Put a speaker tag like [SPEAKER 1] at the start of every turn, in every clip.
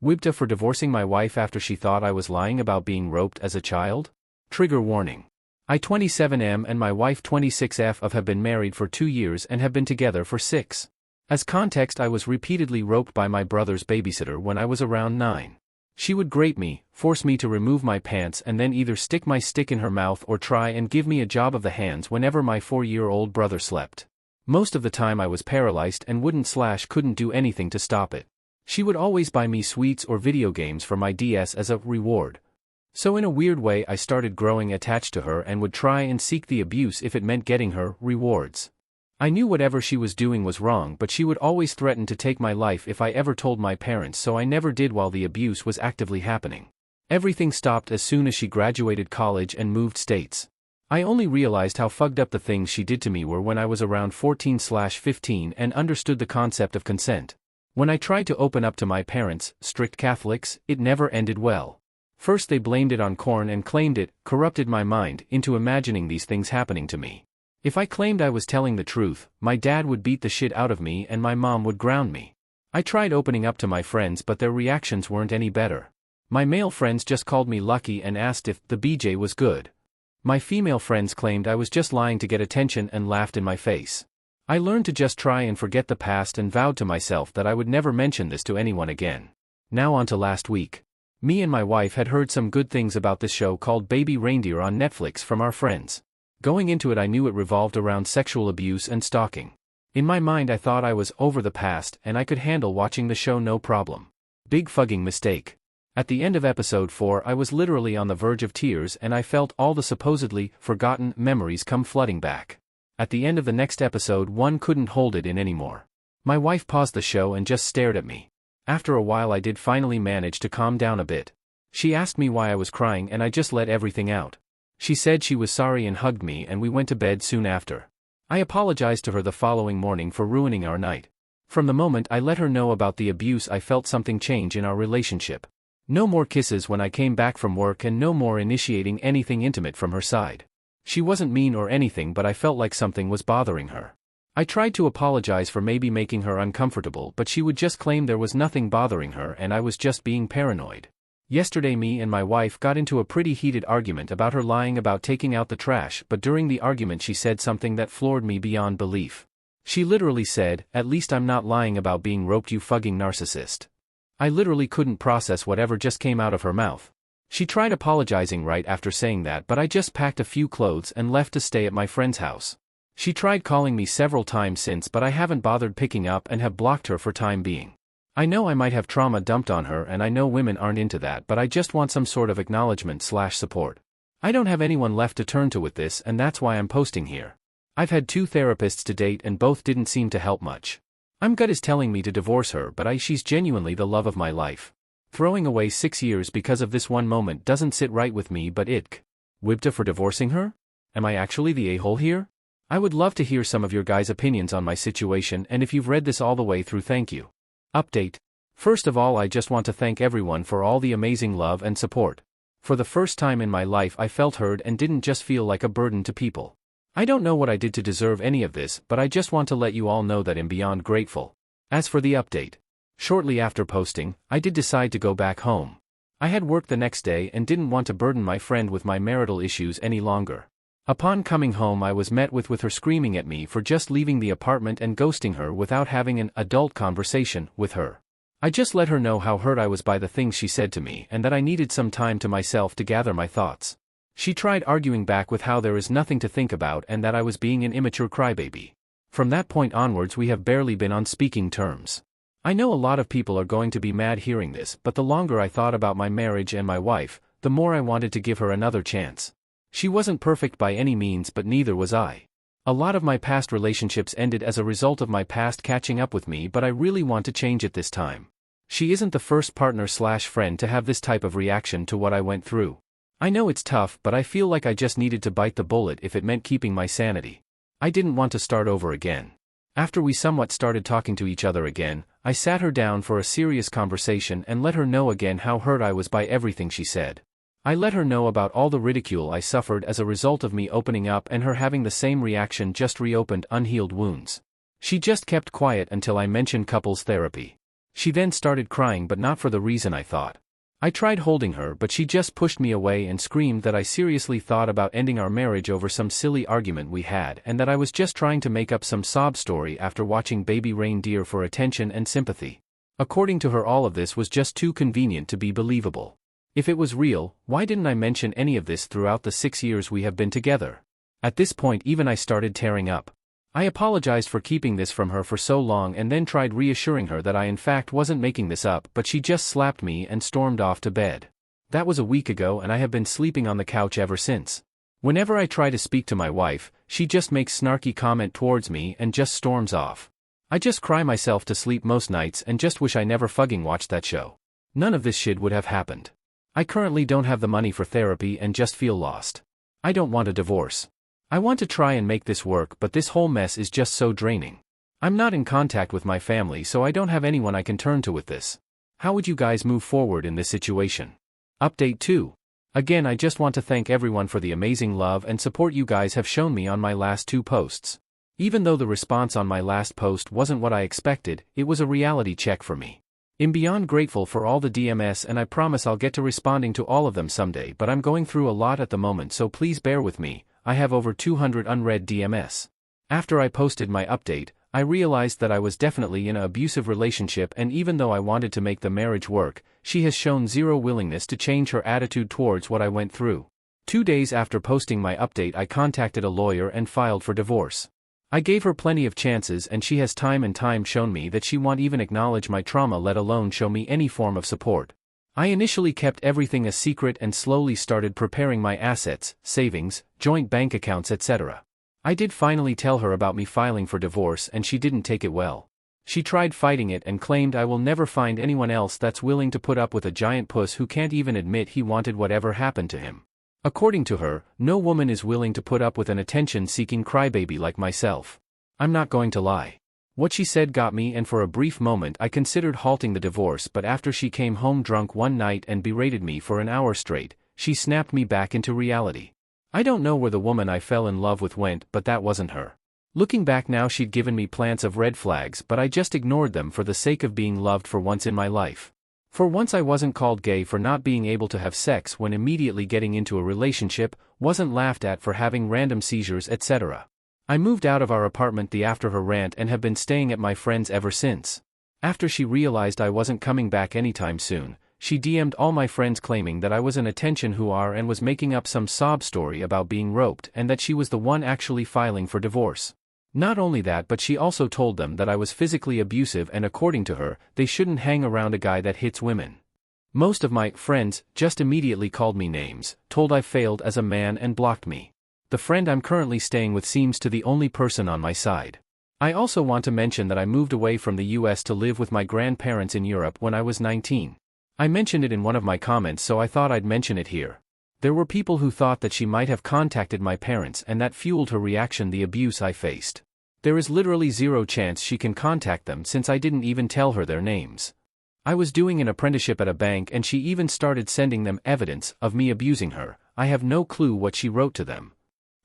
[SPEAKER 1] WIBTA for divorcing my wife after she thought I was lying about being roped as a child? Trigger warning. I 27M and my wife 26F have been married for 2 years and have been together for 6. As context, I was repeatedly roped by my brother's babysitter when I was around 9. She would grate me, force me to remove my pants and then either stick my stick in her mouth or try and give me a job of the hands whenever my 4-year-old brother slept. Most of the time I was paralyzed and couldn't do anything to stop it. She would always buy me sweets or video games for my DS as a reward. So in a weird way I started growing attached to her and would try and seek the abuse if it meant getting her rewards. I knew whatever she was doing was wrong, but she would always threaten to take my life if I ever told my parents, so I never did while the abuse was actively happening. Everything stopped as soon as she graduated college and moved states. I only realized how fucked up the things she did to me were when I was around 14/15 and understood the concept of consent. When I tried to open up to my parents, strict Catholics, it never ended well. First they blamed it on corn and claimed it corrupted my mind into imagining these things happening to me. If I claimed I was telling the truth, my dad would beat the shit out of me and my mom would ground me. I tried opening up to my friends, but their reactions weren't any better. My male friends just called me lucky and asked if the BJ was good. My female friends claimed I was just lying to get attention and laughed in my face. I learned to just try and forget the past and vowed to myself that I would never mention this to anyone again. Now on to last week. Me and my wife had heard some good things about this show called Baby Reindeer on Netflix from our friends. Going into it I knew it revolved around sexual abuse and stalking. In my mind I thought I was over the past and I could handle watching the show no problem. Big fucking mistake. At the end of episode 4 I was literally on the verge of tears and I felt all the supposedly forgotten memories come flooding back. At the end of the next episode one couldn't hold it in anymore. My wife paused the show and just stared at me. After a while I did finally manage to calm down a bit. She asked me why I was crying and I just let everything out. She said she was sorry and hugged me and we went to bed soon after. I apologized to her the following morning for ruining our night. From the moment I let her know about the abuse I felt something change in our relationship. No more kisses when I came back from work and no more initiating anything intimate from her side. She wasn't mean or anything, but I felt like something was bothering her. I tried to apologize for maybe making her uncomfortable, but she would just claim there was nothing bothering her and I was just being paranoid. Yesterday me and my wife got into a pretty heated argument about her lying about taking out the trash, but during the argument she said something that floored me beyond belief. She literally said, "At least I'm not lying about being roped, you fucking narcissist." I literally couldn't process whatever just came out of her mouth. She tried apologizing right after saying that, but I just packed a few clothes and left to stay at my friend's house. She tried calling me several times since, but I haven't bothered picking up and have blocked her for time being. I know I might have trauma dumped on her and I know women aren't into that, but I just want some sort of acknowledgement/support. I don't have anyone left to turn to with this and that's why I'm posting here. I've had 2 therapists to date and both didn't seem to help much. My gut is telling me to divorce her, but she's genuinely the love of my life. Throwing away 6 years because of this one moment doesn't sit right with me, but WIBTA for divorcing her? Am I actually the a-hole here? I would love to hear some of your guys' opinions on my situation, and if you've read this all the way through, thank you. Update. First of all, I just want to thank everyone for all the amazing love and support. For the first time in my life I felt heard and didn't just feel like a burden to people. I don't know what I did to deserve any of this, but I just want to let you all know that I'm beyond grateful. As for the update. Shortly after posting, I did decide to go back home. I had work the next day and didn't want to burden my friend with my marital issues any longer. Upon coming home I was met with her screaming at me for just leaving the apartment and ghosting her without having an adult conversation with her. I just let her know how hurt I was by the things she said to me and that I needed some time to myself to gather my thoughts. She tried arguing back with how there is nothing to think about and that I was being an immature crybaby. From that point onwards we have barely been on speaking terms. I know a lot of people are going to be mad hearing this, but the longer I thought about my marriage and my wife, the more I wanted to give her another chance. She wasn't perfect by any means, but neither was I. A lot of my past relationships ended as a result of my past catching up with me, but I really want to change it this time. She isn't the first partner/friend to have this type of reaction to what I went through. I know it's tough, but I feel like I just needed to bite the bullet if it meant keeping my sanity. I didn't want to start over again. After we somewhat started talking to each other again, I sat her down for a serious conversation and let her know again how hurt I was by everything she said. I let her know about all the ridicule I suffered as a result of me opening up and her having the same reaction, just reopened unhealed wounds. She just kept quiet until I mentioned couples therapy. She then started crying, but not for the reason I thought. I tried holding her, but she just pushed me away and screamed that I seriously thought about ending our marriage over some silly argument we had, and that I was just trying to make up some sob story after watching baby reindeer for attention and sympathy. According to her, all of this was just too convenient to be believable. If it was real, why didn't I mention any of this throughout the 6 years we have been together? At this point, even I started tearing up. I apologized for keeping this from her for so long and then tried reassuring her that I in fact wasn't making this up, but she just slapped me and stormed off to bed. That was a week ago and I have been sleeping on the couch ever since. Whenever I try to speak to my wife, she just makes snarky comment towards me and just storms off. I just cry myself to sleep most nights and just wish I never fucking watched that show. None of this shit would have happened. I currently don't have the money for therapy and just feel lost. I don't want a divorce. I want to try and make this work, but this whole mess is just so draining. I'm not in contact with my family, so I don't have anyone I can turn to with this. How would you guys move forward in this situation? Update 2. Again, I just want to thank everyone for the amazing love and support you guys have shown me on my last 2 posts. Even though the response on my last post wasn't what I expected, it was a reality check for me. I'm beyond grateful for all the DMs, and I promise I'll get to responding to all of them someday, but I'm going through a lot at the moment, so please bear with me. I have over 200 unread DMs. After I posted my update, I realized that I was definitely in an abusive relationship, and even though I wanted to make the marriage work, she has shown zero willingness to change her attitude towards what I went through. 2 days after posting my update, I contacted a lawyer and filed for divorce. I gave her plenty of chances, and she has time and time shown me that she won't even acknowledge my trauma, let alone show me any form of support. I initially kept everything a secret and slowly started preparing my assets, savings, joint bank accounts, etc. I did finally tell her about me filing for divorce, and she didn't take it well. She tried fighting it and claimed I will never find anyone else that's willing to put up with a giant puss who can't even admit he wanted whatever happened to him. According to her, no woman is willing to put up with an attention-seeking crybaby like myself. I'm not going to lie. What she said got me, and for a brief moment I considered halting the divorce, but after she came home drunk one night and berated me for an hour straight, she snapped me back into reality. I don't know where the woman I fell in love with went, but that wasn't her. Looking back now, she'd given me plants of red flags, but I just ignored them for the sake of being loved for once in my life. For once I wasn't called gay for not being able to have sex when immediately getting into a relationship, wasn't laughed at for having random seizures, etc. I moved out of our apartment after her rant and have been staying at my friend's ever since. After she realized I wasn't coming back anytime soon, she DM'd all my friends claiming that I was an attention whore and was making up some sob story about being roped and that she was the one actually filing for divorce. Not only that, but she also told them that I was physically abusive, and according to her, they shouldn't hang around a guy that hits women. Most of my friends just immediately called me names, told I failed as a man, and blocked me. The friend I'm currently staying with seems to be the only person on my side. I also want to mention that I moved away from the US to live with my grandparents in Europe when I was 19. I mentioned it in one of my comments, so I thought I'd mention it here. There were people who thought that she might have contacted my parents, and that fueled her reaction, the abuse I faced. There is literally zero chance she can contact them since I didn't even tell her their names. I was doing an apprenticeship at a bank and she even started sending them evidence of me abusing her. I have no clue what she wrote to them.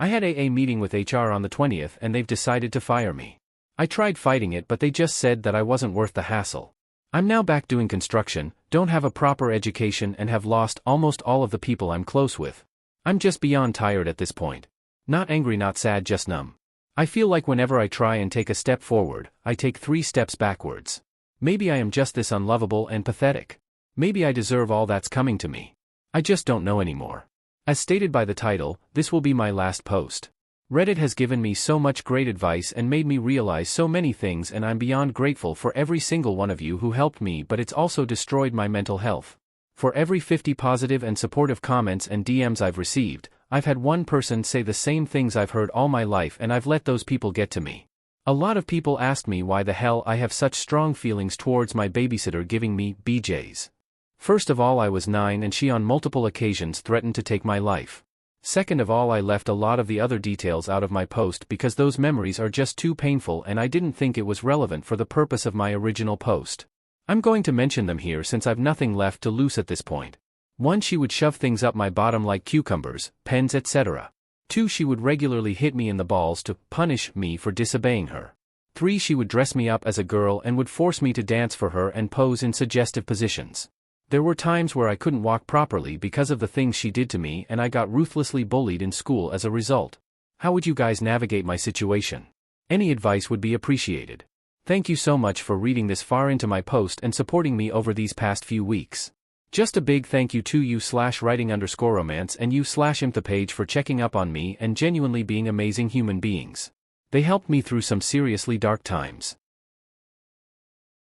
[SPEAKER 1] I had a meeting with HR on the 20th and they've decided to fire me. I tried fighting it, but they just said that I wasn't worth the hassle. I'm now back doing construction, don't have a proper education, and have lost almost all of the people I'm close with. I'm just beyond tired at this point. Not angry, not sad, just numb. I feel like whenever I try and take a step forward, I take 3 steps backwards. Maybe I am just this unlovable and pathetic. Maybe I deserve all that's coming to me. I just don't know anymore. As stated by the title, this will be my last post. Reddit has given me so much great advice and made me realize so many things, and I'm beyond grateful for every single one of you who helped me, but it's also destroyed my mental health. For every 50 positive and supportive comments and DMs I've received, I've had one person say the same things I've heard all my life, and I've let those people get to me. A lot of people asked me why the hell I have such strong feelings towards my babysitter giving me BJs. First of all, I was 9 and she on multiple occasions threatened to take my life. Second of all, I left a lot of the other details out of my post because those memories are just too painful and I didn't think it was relevant for the purpose of my original post. I'm going to mention them here since I've nothing left to lose at this point. 1. She would shove things up my bottom like cucumbers, pens, etc. 2. She would regularly hit me in the balls to punish me for disobeying her. 3. She would dress me up as a girl and would force me to dance for her and pose in suggestive positions. There were times where I couldn't walk properly because of the things she did to me, and I got ruthlessly bullied in school as a result. How would you guys navigate my situation? Any advice would be appreciated. Thank you so much for reading this far into my post and supporting me over these past few weeks. Just a big thank you to you/writing_romance and you/imtha page for checking up on me and genuinely being amazing human beings. They helped me through some seriously dark times.